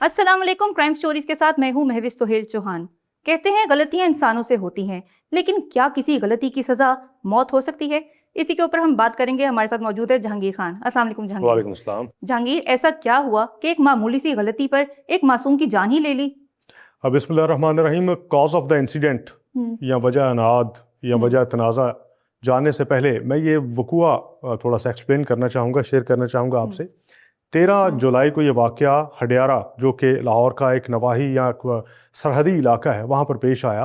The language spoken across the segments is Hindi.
अस्सलाम वालेकुम। क्राइम स्टोरीज के साथ मैं हूं महविश सोहेल चौहान। कहते हैं गलतियां इंसानों से होती हैं, लेकिन क्या किसी गलती की सजा मौत हो सकती है? इसी के ऊपर हम बात करेंगे। हमारे साथ मौजूद है जहांगीर खान। अस्सलाम वालेकुम जहांगीर। वालेकुम सलाम। जहांगीर, ऐसा क्या हुआ कि एक मामूली सी गलती पर एक मासूम की जान ही ले ली? बिस्मिल्लाहिर्रहमानिर्रहीम। कॉज ऑफ द इंसिडेंट या वजह अनाद या वजह तनाज़ा जानने से पहले मैं ये वक़ुआ थोड़ा सा एक्सप्लेन करना चाहूँगा, शेयर करना चाहूँगा आपसे। 13 जुलाई को ये वाक़या हडियारा, जो कि लाहौर का एक नवाही या सरहदी इलाका है, वहाँ पर पेश आया।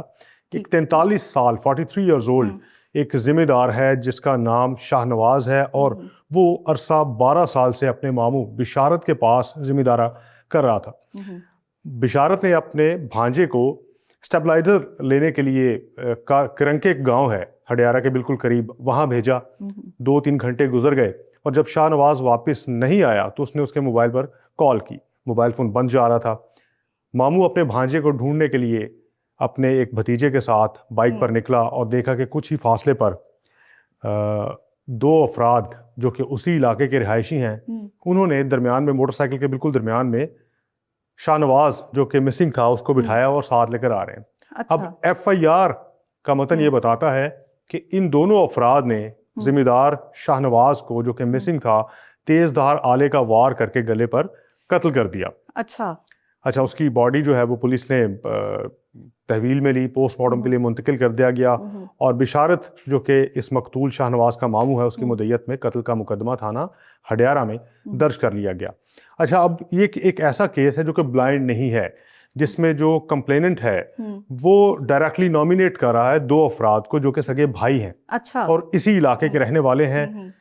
एक 43 साल 43 ईयर्स ओल्ड एक ज़िम्मेदार है जिसका नाम शाहनवाज़ है, और वो अरसा 12 साल से अपने मामू बिशारत के पास ज़िम्मेदारा कर रहा था। बिशारत ने अपने भांजे को स्टेबलाइजर लेने के लिए करंके एक गांव है हडियारा के बिल्कुल करीब, वहां भेजा। 2-3 घंटे गुजर गए और जब शाहनवाज वापस नहीं आया तो उसने उसके मोबाइल पर कॉल की। मोबाइल फ़ोन बंद जा रहा था। मामू अपने भांजे को ढूंढने के लिए अपने एक भतीजे के साथ बाइक पर निकला और देखा कि कुछ ही फासले पर 2 अफराद जो कि उसी इलाके के रिहायशी हैं, उन्होंने दरमियान में, मोटरसाइकिल के बिल्कुल दरमियान में, शाहनवाज जो कि मिसिंग था उसको बिठाया और साथ लेकर आ रहे हैं। अच्छा। अब FIR का मतन ये बताता है कि इन दोनों अफराद ने जिम्मेदार शाहनवाज को, जो कि मिसिंग था, तेजधार आले का वार करके गले पर कत्ल कर दिया। अच्छा, उसकी बॉडी जो है वो पुलिस ने तहवील में ली, पोस्टमार्टम के लिए मुंतकिल कर दिया गया, और बिशारत जो कि इस मकतूल शाहनवाज का मामू है, उसकी मुद्दत में कत्ल का मुकदमा थाना हडियारा में दर्ज कर लिया गया। अच्छा, अब ये एक ऐसा केस है जो कि ब्लाइंड नहीं है, जिसमें जो कंप्लेनेंट है वो डायरेक्टली नॉमिनेट कर रहा है 2 अफराद को जो कि सगे भाई हैं। अच्छा। और इसी इलाके के रहने वाले हैं।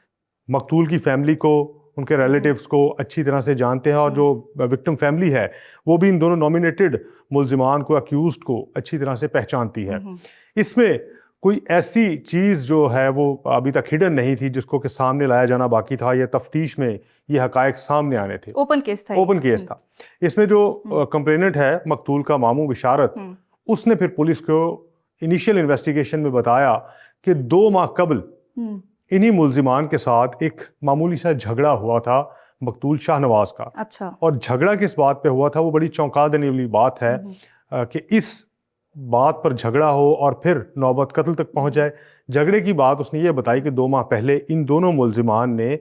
मकतूल की फैमिली को, उनके रिलेटिव्स को अच्छी तरह से जानते हैं, और जो विक्टिम फैमिली है वो भी इन दोनों नॉमिनेटेड मुल्जिमान को, अक्यूज्ड को अच्छी तरह से पहचानती है। इसमें कोई ऐसी चीज़ जो है वो अभी तक हिडन नहीं थी जिसको कि सामने लाया जाना बाकी था, या तफ्तीश में ये हकायक सामने आने थे। ओपन केस था। ओपन केस था। इसमें जो कंप्लेनेंट है मकतूल का मामू बिशारत, उसने फिर पुलिस को इनिशियल इन्वेस्टिगेशन में बताया कि 2 माह कबल इन्हीं मुल्जिमान के साथ एक मामूली सा झगड़ा हुआ था मकतूल शाहनवाज का। अच्छा। और झगड़ा किस बात पे हुआ था, वो बड़ी चौंका देने वाली बात है कि इस बात पर झगड़ा हो और फिर नौबत कत्ल तक पहुंच जाए। झगड़े की बात उसने ये बताई कि 2 माह पहले इन दोनों मुल्जिमान ने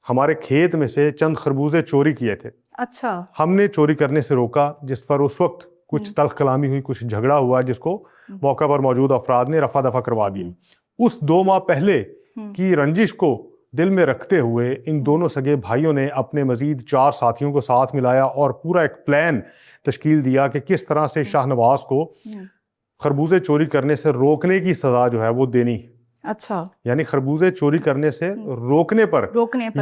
हमारे खेत में से चंद खरबूजे चोरी किए थे। अच्छा। हमने चोरी करने से रोका, जिस पर उस वक्त कुछ तल्ख कलामी हुई, कुछ झगड़ा हुआ, जिसको मौका पर मौजूद अफराद ने रफा दफा करवा दी। उस 2 माह पहले की रंजिश को दिल में रखते हुए इन दोनों सगे भाइयों ने अपने मजीद 4 साथियों को साथ मिलाया और पूरा एक प्लान तश्कील दिया कि किस तरह से शाहनवाज को खरबूजे चोरी करने से रोकने की सजा जो है वो देनी। अच्छा। यानी खरबूजे चोरी करने से रोकने पर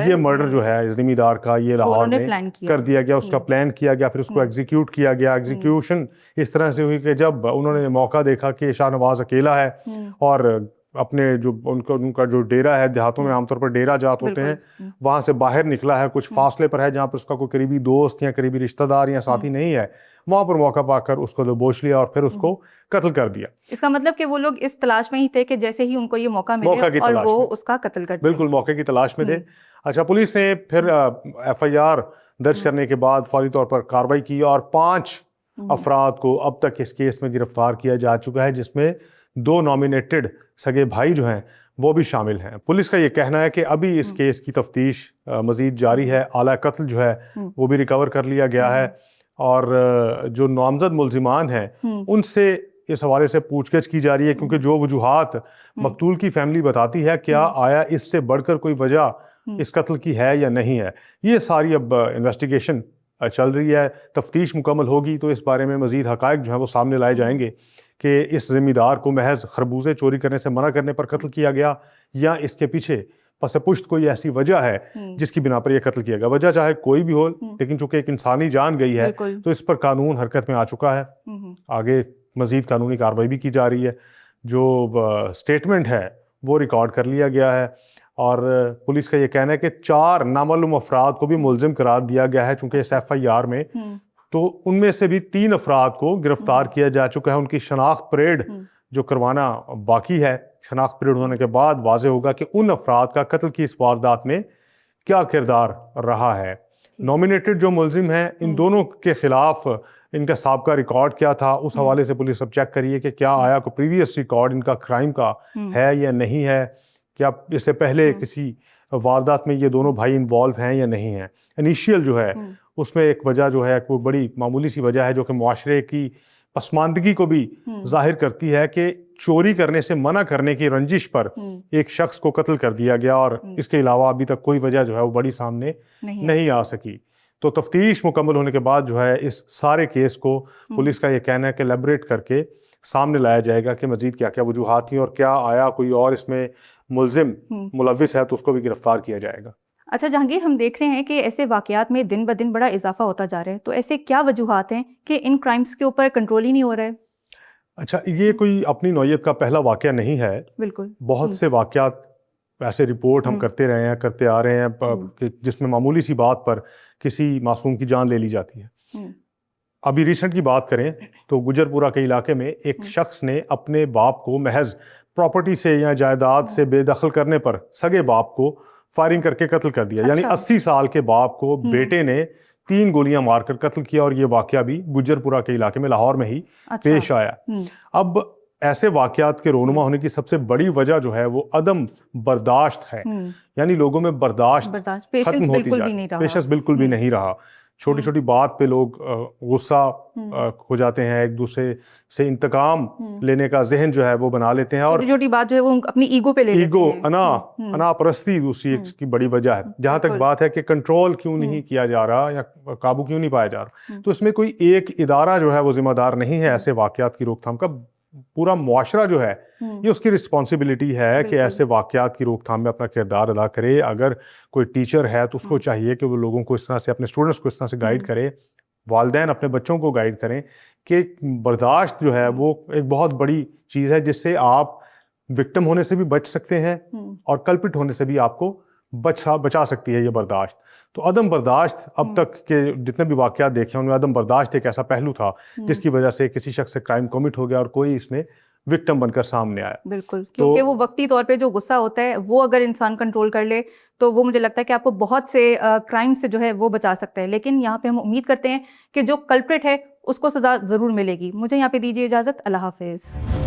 ये मर्डर जो है जिम्मेदार का, ये लाहौर में कर दिया गया, उसका प्लान किया गया, फिर उसको एग्जीक्यूट किया गया। एग्जीक्यूशन इस तरह से हुई कि जब उन्होंने मौका देखा कि शाहनवाज अकेला है और अपने जो उनका जो डेरा है, देहातों में आमतौर पर डेरा जात होते हैं, वहां से बाहर निकला है, कुछ फासले पर है जहाँ पर उसका कोई करीबी दोस्त या करीबी रिश्तेदार या साथी नहीं है, वहां पर मौका पाकर उसको दबोच लिया और फिर उसको कत्ल कर दिया। इसका मतलब कि वो लोग इस तलाश में ही थे कि जैसे ही उनको ये मौका मिले और वो उसका कत्ल कर दिया। बिल्कुल मौके की तलाश में थे। अच्छा, पुलिस ने फिर FIR दर्ज करने के बाद फौरी तौर पर कार्रवाई की और 5 अफराद को अब तक इस केस में गिरफ्तार किया जा चुका है, जिसमें 2 नॉमिनेटेड सगे भाई जो हैं वो भी शामिल हैं। पुलिस का ये कहना है कि अभी इस केस की तफ्तीश मजीद जारी है। आला कत्ल जो है वो भी रिकवर कर लिया गया है, और जो नामजद मुल्जिमान हैं उनसे इस हवाले से पूछगछ की जा रही है, क्योंकि जो वजूहात मकतूल की फैमिली बताती है, क्या आया इससे बढ़कर कोई वजह इस कत्ल की है या नहीं है, ये सारी अब इन्वेस्टिगेशन चल रही है। तफ्तीश मुकम्मल होगी तो इस बारे में मजीद हकायक जो है वो सामने लाए जाएंगे कि इस जिम्मेदार को महज खरबूजे चोरी करने से मना करने पर कत्ल किया गया, या इसके पीछे पस पुश्त कोई ऐसी वजह है जिसकी बिना पर यह कत्ल किया गया। वजह चाहे कोई भी हो, लेकिन चूंकि एक इंसानी जान गई है तो इस पर कानून हरकत में आ चुका है। आगे मजीद कानूनी कार्रवाई भी की जा रही है। जो स्टेटमेंट है वो रिकॉर्ड कर लिया गया है, और पुलिस का ये कहना है कि 4 नामालूम अफराद को भी मुलजिम करार दिया गया है। चूंकि इस FIR में तो उनमें से भी 3 अफराद को गिरफ्तार किया जा चुका है। उनकी शनाख्त परेड जो करवाना बाकी है। शनाख्त परेड होने के बाद वाज़ेह होगा कि उन अफराद का कत्ल की इस वारदात में क्या किरदार रहा है। नॉमिनेटेड जो मुलजिम हैं इन दोनों के खिलाफ इनका साबका रिकॉर्ड क्या था, उस हवाले से पुलिस अब चेक करिए कि क्या आया कोई प्रीवियस रिकॉर्ड इनका क्राइम का है या नहीं है, क्या इससे पहले किसी वारदात में ये दोनों भाई इन्वॉल्व हैं या नहीं हैं। इनिशियल जो है उसमें एक वजह जो है कोई बड़ी मामूली सी वजह है जो कि मुआशरे की पसमानदगी को भी जाहिर करती है कि चोरी करने से मना करने की रंजिश पर एक शख्स को कत्ल कर दिया गया और इसके अलावा अभी तक कोई वजह जो है वो बड़ी सामने नहीं आ सकी। तो तफ्तीश मुकम्मल होने के बाद जो है इस सारे केस को पुलिस का ये कहना है कि एलैबोरेट करके सामने लाया जाएगा कि मजीद क्या क्या वजूहात थी और क्या आया कोई और इसमें मुलजिम मुलविस है तो उसको भी गिरफ्तार किया जाएगा। अच्छा जहांगीर, हम देख रहे हैं कि ऐसे वाकयात में दिन ब दिन बड़ा इजाफा होता जा रहा है, तो ऐसे क्या वजूहात हैं कि इन क्राइम्स के ऊपर कंट्रोल ही नहीं हो रहा है? अच्छा, ये कोई अपनी नौयत का पहला वाकया नहीं है। बिल्कुल बहुत से वाकयात ऐसे रिपोर्ट हम करते रहे हैं, करते आ रहे हैं कि जिसमें मामूली सी बात पर किसी मासूम की जान ले ली जाती है। अभी रिसेंट की बात करें तो गुजरपुरा के इलाके में एक शख्स ने अपने बाप को महज प्रॉपर्टी से या जायदाद से बेदखल करने पर सगे बाप को फायरिंग करके कत्ल कर दिया। यानी 80 साल के बाप को बेटे ने 3 गोलियां मारकर कत्ल किया और ये वाकया भी गुजरपुरा के इलाके में लाहौर में ही पेश आया। अब ऐसे वाकयात के रोनुमा होने की सबसे बड़ी वजह जो है वो अदम बर्दाश्त है। यानी लोगों में बर्दाश्त खत्म होती जा रही है, पेशेंस बिल्कुल भी नहीं रहा। छोटी छोटी बात पे लोग गुस्सा हो जाते हैं, एक दूसरे से इंतकाम लेने का जहन जो है वो बना लेते हैं और छोटी बात जो है वो अपनी ईगो पे ले लेते हैं। अनापरस्ती दूसरी की बड़ी वजह है। जहां तक बात है कि कंट्रोल क्यों नहीं किया जा रहा या काबू क्यों नहीं पाया जा रहा, तो इसमें कोई एक इदारा जो है वो जिम्मेदार नहीं है ऐसे वाकयात की रोकथाम का। पूरा मुआशरा जो है ये उसकी रिस्पॉन्सिबिलिटी है कि ऐसे वाकयात की रोकथाम में अपना किरदार अदा करे। अगर कोई टीचर है तो उसको चाहिए कि वो लोगों को इस तरह से, अपने स्टूडेंट्स को इस तरह से गाइड करे, वालिदैन अपने बच्चों को गाइड करें कि बर्दाश्त जो है वो एक बहुत बड़ी चीज़ है जिससे आप विक्टिम होने से भी बच सकते हैं और कल्पिट होने से भी आपको बचा सकती है ये बर्दाश्त। तो अदम बर्दाश्त अब तक के जितने भी वाकयात देखे उनमें अदम बर्दाश्त एक ऐसा पहलू था जिसकी वजह से किसी शख्स से क्राइम कमिट हो गया और कोई इसमें विक्टिम बनकर सामने आया। बिल्कुल, क्योंकि वो वक्ती तौर पे जो गुस्सा होता है वो अगर इंसान कंट्रोल कर ले तो वो मुझे लगता है कि आपको बहुत से क्राइम से जो है वो बचा सकता है। लेकिन यहाँ पे हम उम्मीद करते हैं कि जो कल्प्रिट है उसको सजा ज़रूर मिलेगी। मुझे यहाँ पे दीजिए इजाज़त। अल्लाह हाफिज़।